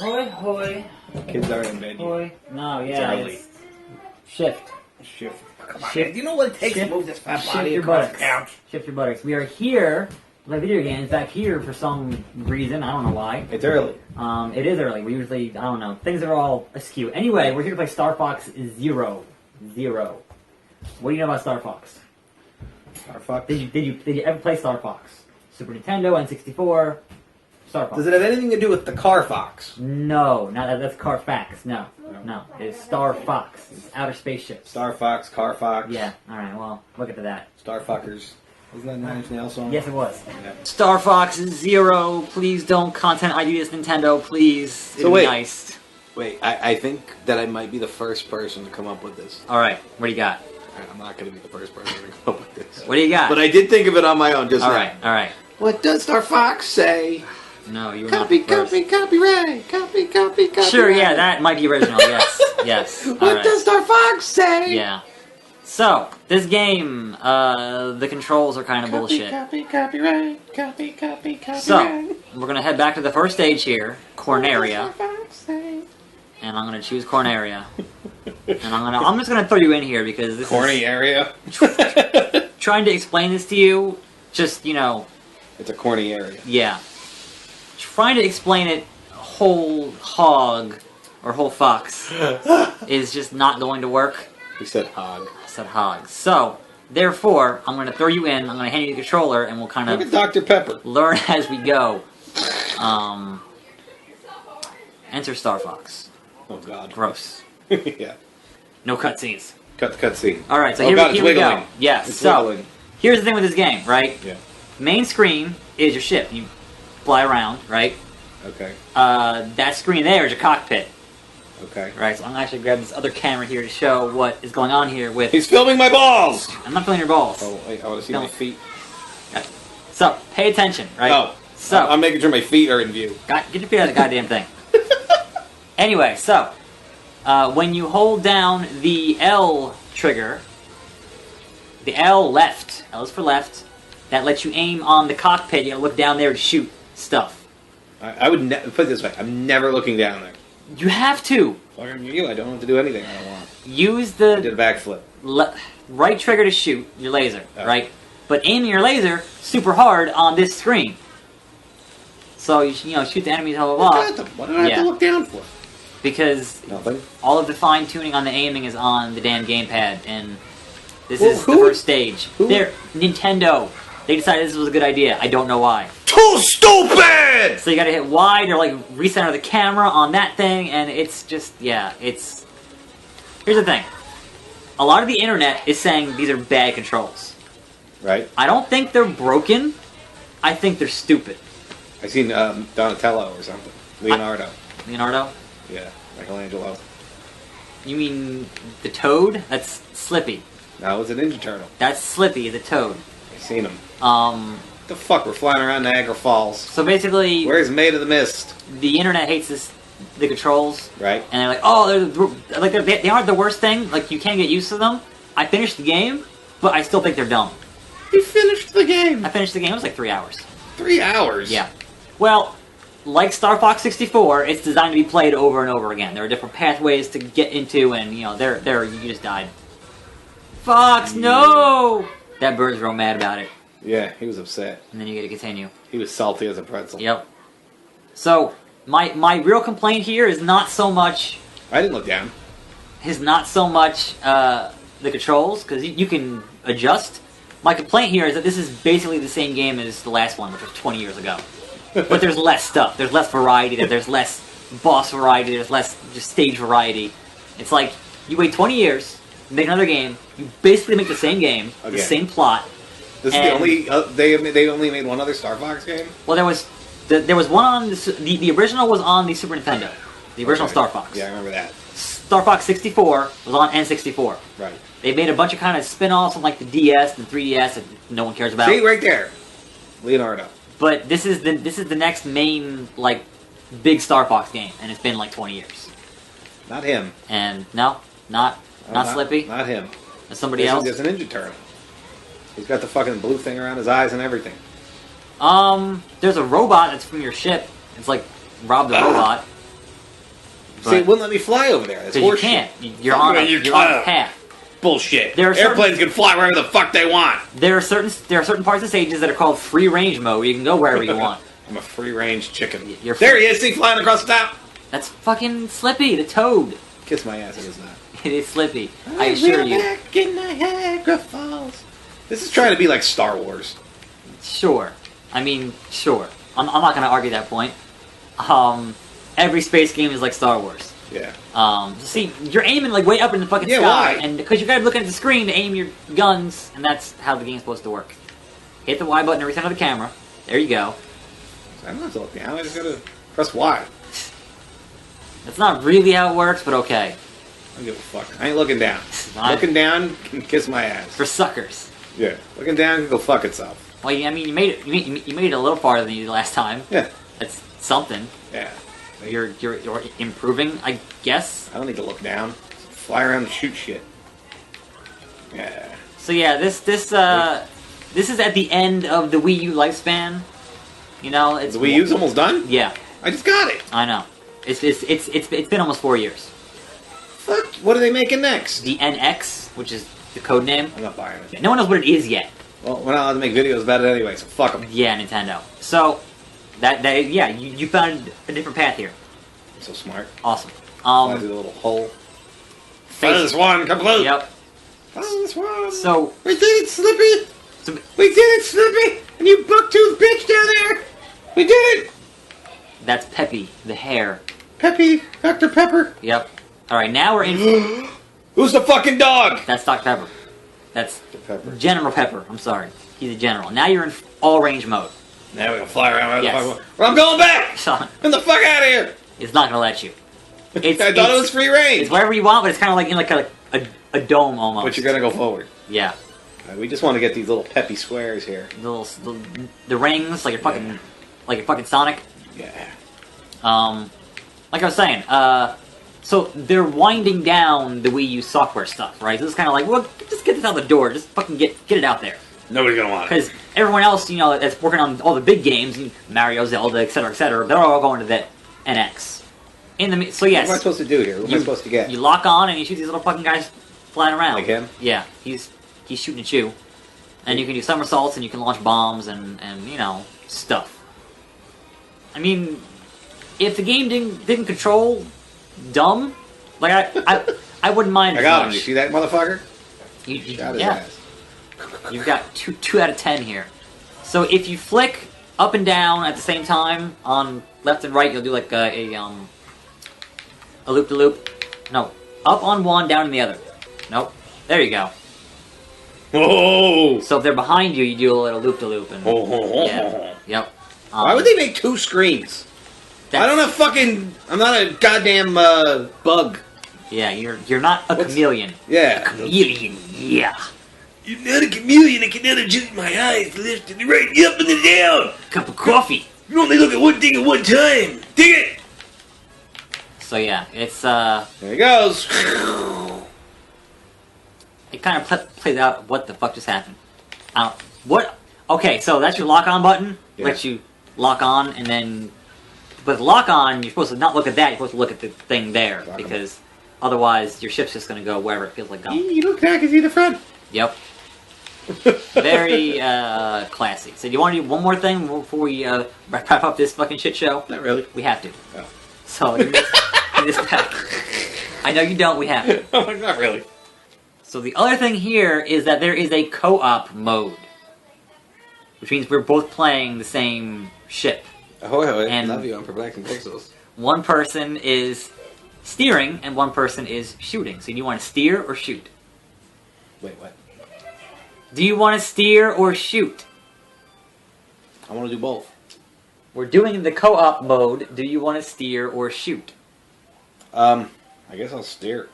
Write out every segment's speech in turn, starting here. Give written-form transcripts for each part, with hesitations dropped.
Hoy, hoy. Kids are in bed. Hoy. No, yeah. It's early. Shift. Shift. Come on, Shift. man. Do you know what it takes to move this fat Shift body your across buttocks. the couch? Shift your buttocks. We are here to play video games. Back here for some reason. I don't know why. It's early. It is early. We usually, I don't know. Things are all askew. Anyway, we're here to play Star Fox Zero. What do you know about Star Fox? Star Fox? Did you ever play Star Fox? Super Nintendo, N64, Star Fox. Does it have anything to do with the Car Fox? No, that's Carfax. No. It's Star Fox. It's outer spaceships. Star Fox, Car Fox. Yeah. All right. Well, look at that. Star Fuckers. Wasn't that Nine Inch Nails song? Yes, it was. Yeah. Star Fox Zero. Please don't content ID this Nintendo. Please. It'd be nice. Wait, I think that I might be the first person to come up with this. All right. What do you got? I'm not going to be the first person to come up with this. What do you got? But I did think of it on my own just now. All right. What does Star Fox say? No, you were Copy, not the first. copyright. Copy. Sure, yeah, that might be original. Yes. What does Star Fox say? Yeah. So, this game, the controls are kind of bullshit. Copyright. So, we're gonna head back to the first stage here, Corneria. And I'm gonna choose Corneria. And I'm just gonna throw you in here because this Corny area. trying to explain this to you, just, It's a corny area. yeah. Trying to explain it whole hog, or whole fox, is just not going to work. You said hog. I said hog. So, therefore, I'm going to throw you in, I'm going to hand you the controller, and we'll kind Look of at Dr. Pepper. learn as we go. Enter Star Fox. Oh, God. Gross. Yeah. No cutscenes. Cut the cutscene. Alright, so Oh, here, God, it's here we go. wiggling. Yes, It's so, wiggling. here's the thing with this game, right? Yeah. Main screen is your ship. You fly around, right? Okay. That screen there is your cockpit. Okay. Right, so I'm gonna actually grab this other camera here to show what is going on here with... He's filming my balls! I'm not filming your balls. Oh, wait, I want to see my feet. Okay. So, pay attention, right? Oh. So, I'm making sure my feet are in view. get your feet out of the goddamn thing. Anyway, so, when you hold down the L trigger, the L is for left, that lets you aim on the cockpit. You gotta look down there to shoot stuff. I would put it this way. I'm never looking down there. You have to. Fucking you, I don't have to do anything I don't want. Use I did the a backflip. right trigger to shoot your laser, Oh. right? But aiming your laser super hard on this screen. So you shoot the enemies, blah blah blah. What did I have to look down for? Because Nothing. all of the fine tuning on the aiming is on the damn gamepad, and this is the first stage. They're Nintendo. They decided this was a good idea. I don't know why. Too stupid! So you gotta hit Y to recenter the camera on that thing, and it's just it's. Here's the thing. A lot of the internet is saying these are bad controls. Right. I don't think they're broken. I think they're stupid. I seen Donatello or something. Leonardo. Leonardo? Yeah, Michelangelo. You mean the Toad? That's Slippy. No, it's a Ninja Turtle. That's Slippy, the Toad. I seen him. Um. What the fuck? We're flying around Niagara Falls. So basically, Where's Maid of the Mist? the internet hates the controls, Right. and they're like, oh, they aren't the worst thing. Like, you can't get used to them. I finished the game, but I still think they're dumb. You finished the game. I finished the game. It was like 3 hours. 3 hours. Yeah. Well, like Star Fox 64, it's designed to be played over and over again. There are different pathways to get into, and there you just died. Fox, no! That bird's real mad about it. Yeah, he was upset. And then you get to continue. He was salty as a pretzel. Yep. So, my real complaint here is not so much... I didn't look down. The controls, because you can adjust. My complaint here is that this is basically the same game as the last one, which was 20 years ago. But there's less stuff. There's less variety. There's less boss variety. There's less just stage variety. It's like, you wait 20 years, make another game, you basically make the same game, the same plot. This is the only... they only made one other Star Fox game? Well, there was one on... The original was on the Super Nintendo. The original Star Fox. Yeah, I remember that. Star Fox 64 was on N64. Right. They made a bunch of kind of spin-offs on like the DS and 3DS that no one cares about. See, right there. Leonardo. But this is the next main, big Star Fox game, and it's been 20 years. Not him. And no, not Slippy. Not him. That's somebody else. There's a Ninja Turtle. He's got the fucking blue thing around his eyes and everything. There's a robot that's from your ship. It's like Rob the Robot. See, it wouldn't let me fly over there. That's Because you can't. You're on a path. Bullshit. Airplanes can fly wherever the fuck they want. There are certain parts of stages that are called free range mode. You can go wherever you want. I'm a free range chicken. There he is. See, flying across the top. That's fucking Slippy, the toad. Kiss my ass. It is not. It is Slippy. I assure you. Back in Niagara Falls. This is trying to be like Star Wars. Sure. I mean, sure. I'm not going to argue that point. Every space game is like Star Wars. Yeah. See, you're aiming like way up in the fucking sky, why? and because you gotta be looking at the screen to aim your guns, and that's how the game's supposed to work. Hit the Y button every time of the camera. There you go. I don't have to look down. I just gotta press Y. That's not really how it works, but okay. I don't give a fuck. I ain't looking down. Looking down can kiss my ass. For suckers. Yeah. Looking down can go fuck itself. Well, I mean, you made it. You made it a little farther than you did last time. Yeah. That's something. Yeah. You're improving, I guess. I don't need to look down. Fly around and shoot shit. Yeah. So yeah, this is at the end of the Wii U lifespan. You know, it's the Wii U's almost done. Yeah. I just got it. I know. It's been almost 4 years. Fuck. What are they making next? The NX, which is the code name. I'm not buying it. No one knows what it is yet. Well, we're not allowed to make videos about it anyway, so fuck them. Yeah, Nintendo. So you found a different path here. I'm so smart. Awesome. Fly through the little hole. This one complete. Yep. This one. So we did it, Slippy. We did it, Slippy. And you buck-toothed bitch down there. We did it. That's Peppy, the hare. Peppy, Dr. Pepper. Yep. All right, now we're in. Who's the fucking dog? That's Dr. Pepper. That's Pepper. General Pepper. I'm sorry. He's a general. Now you're in all range mode. Now we can fly around. Yes. Well, I'm going back. Son, Get the fuck out of here. it's not gonna let you. I thought it was free range. It's wherever you want, but it's kind of like in like a dome almost. But you're gonna go forward. Yeah. We just want to get these little peppy squares here. The rings, like your fucking Sonic. Yeah. Like I was saying, so they're winding down the Wii U software stuff, right? This is kind of like, well, just get this out the door. Just fucking get it out there. Nobody's gonna want it. Because everyone else, you know, that's working on all the big games, Mario, Zelda, etc., they're all going to the NX. So yes. What am I supposed to do here? What am I supposed to get? You lock on and you shoot these little fucking guys flying around. Like him? Yeah, he's shooting at you, and you can do somersaults and you can launch bombs and you know stuff. I mean, if the game didn't control dumb, like I wouldn't mind. I got him. You see that motherfucker? Yeah. You've got two out of 10 here. So if you flick up and down at the same time on left and right, you'll do like a loop-de-loop. No, up on one, down on the other. Nope. There you go. Whoa! So if they're behind you, you do a little loop-de-loop. And yeah, yep. Why would they make two screens? I don't have fucking. I'm not a goddamn bug. Yeah, you're not a chameleon. Yeah. A chameleon. Yeah. You're not a chameleon. I can adjust my eyes left and right, up and down. Cup of coffee. You only look at one thing at one time. Dig it. So yeah, it's There he goes. It kind of plays out. What the fuck just happened? What? Okay, so that's your lock on button. Yeah. Lets you lock on, and then with lock on, you're supposed to not look at that. You're supposed to look at the thing there because otherwise your ship's just going to go wherever it feels like going. You look back and see the front. Yep. Very classy. So do you want to do one more thing before we wrap up this fucking shit show? Not really. We have to. Oh. So in this pack. I know you don't. We have to. Not really. So the other thing here is that there is a co-op mode, which means we're both playing the same ship. Ahoy, And love you on Perplexing Pixels. One person is steering and one person is shooting. So do you want to steer or shoot? Wait, what? Do you want to steer or shoot? I want to do both. We're doing the co-op mode. Do you want to steer or shoot? I guess I'll steer.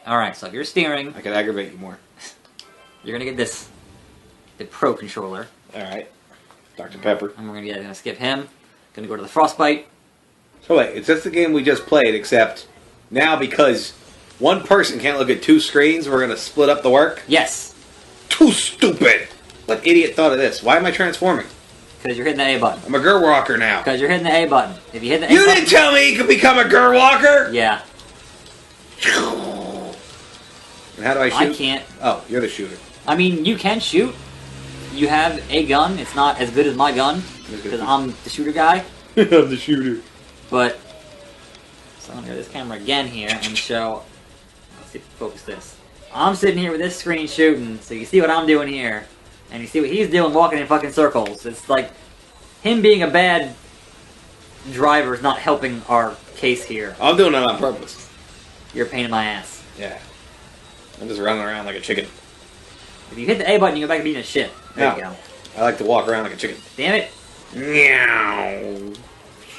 Alright, so if you're steering, I could aggravate you more. you're going to get the Pro Controller. Alright. Dr. Pepper. And we're going to skip him. Going to go to the Frostbite. So wait, it's just the game we just played, except now because one person can't look at two screens, we're going to split up the work? Yes. Too stupid! What idiot thought of this? Why am I transforming? Because you're hitting the A button. I'm a girl walker now. Because you're hitting the A button. If you hit the A You button... didn't tell me you could become a girl walker! Yeah. And how do I shoot? I can't. Oh, you're the shooter. I mean, you can shoot. You have a gun. It's not as good as my gun. Because I'm the shooter guy. I'm the shooter. But... So I'm going to go to this camera again here and show... Let's see if we focus this. I'm sitting here with this screen shooting, so you see what I'm doing here. And you see what he's doing walking in fucking circles. It's like... Him being a bad driver is not helping our case here. I'm doing it on purpose. You're a pain in my ass. Yeah. I'm just running around like a chicken. If you hit the A button, you go back to being a shit. There you go. I like to walk around like a chicken. Damn it. Meow.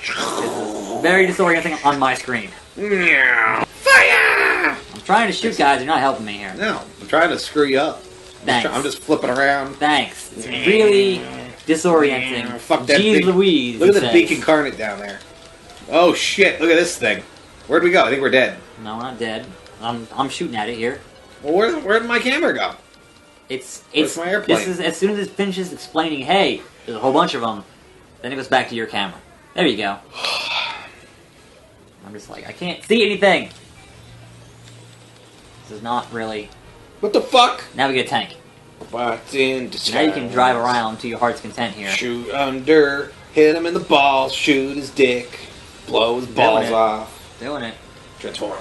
This is very disorienting on my screen. Meow. Fire! I'm trying to shoot guys, you're not helping me here. No, I'm trying to screw you up. Thanks. I'm just flipping around. Thanks. It's really disorienting. Fuck that Jeez big, Louise. Look at the says. beak incarnate down there. Oh shit, look at this thing. Where'd we go? I think we're dead. No, we're not dead. I'm shooting at it here. Well, where'd my camera go? It's my airplane? This is as soon as it finishes explaining, hey, there's a whole bunch of them, then it goes back to your camera. There you go. I'm just like, I can't see anything. This is not really... What the fuck? Now we get a tank. What's in disguise? Now you can drive around to your heart's content here. Shoot under, hit him in the balls, shoot his dick, blow his balls off. Doing it. Transform.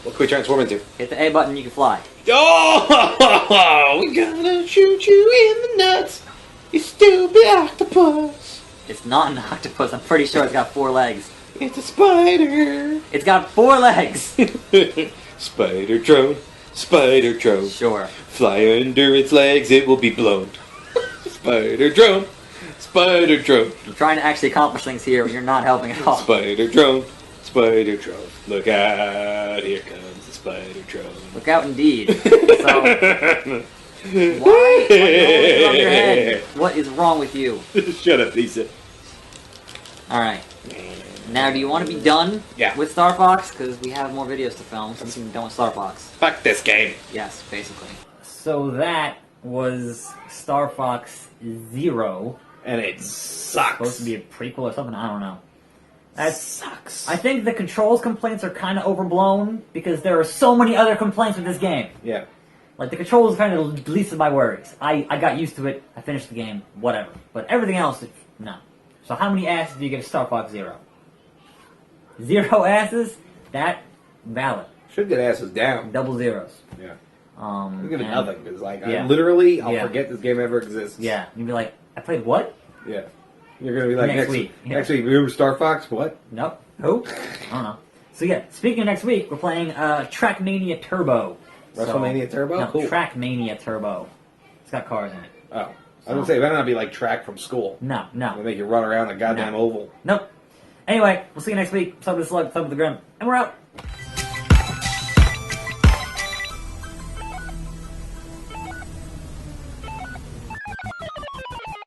What can we transform into? Hit the A button, you can fly. Oh, we gonna shoot you in the nuts, you stupid octopus. It's not an octopus, I'm pretty sure it's got 4 legs. It's a spider. It's got 4 legs! Spider drone, spider drone. Sure. Fly under its legs, it will be blown. Spider drone, spider drone. I'm trying to actually accomplish things here, but you're not helping at all. Spider drone, spider drone. Look out, here comes the spider drone. Look out indeed. So, why are you always on your head? What is wrong with you? Shut up, Lisa. Alright. Now, do you want to be done with Star Fox? Because we have more videos to film since we're done with Star Fox. Fuck this game. Yes, basically. So that was Star Fox Zero. And it sucks. Supposed to be a prequel or something? I don't know. That sucks. I think the controls complaints are kind of overblown because there are so many other complaints with this game. Yeah. Like, the controls kind of least of my worries. I got used to it, I finished the game, whatever. But everything else, no. So how many asses do you get at Star Fox Zero? 0 asses? That, valid. Should get asses down. Double zeros. Yeah. I'll give it nothing, because, like, Yeah. I'll forget this game ever exists. Yeah. You'd be like, I played what? Yeah. You're going to be like, Next week. Yeah. Next week, remember Star Fox? What? Nope. Who? I don't know. So yeah, speaking of next week, we're playing Trackmania Turbo. WrestleMania Turbo? No, Cool. Trackmania Turbo. It's got cars in it. Oh. I was going to say, it better not be like track from school. No. They make you run around a goddamn oval. Nope. Anyway, we'll see you next week. Sub with the Slug, Sub with the Grim, and we're out.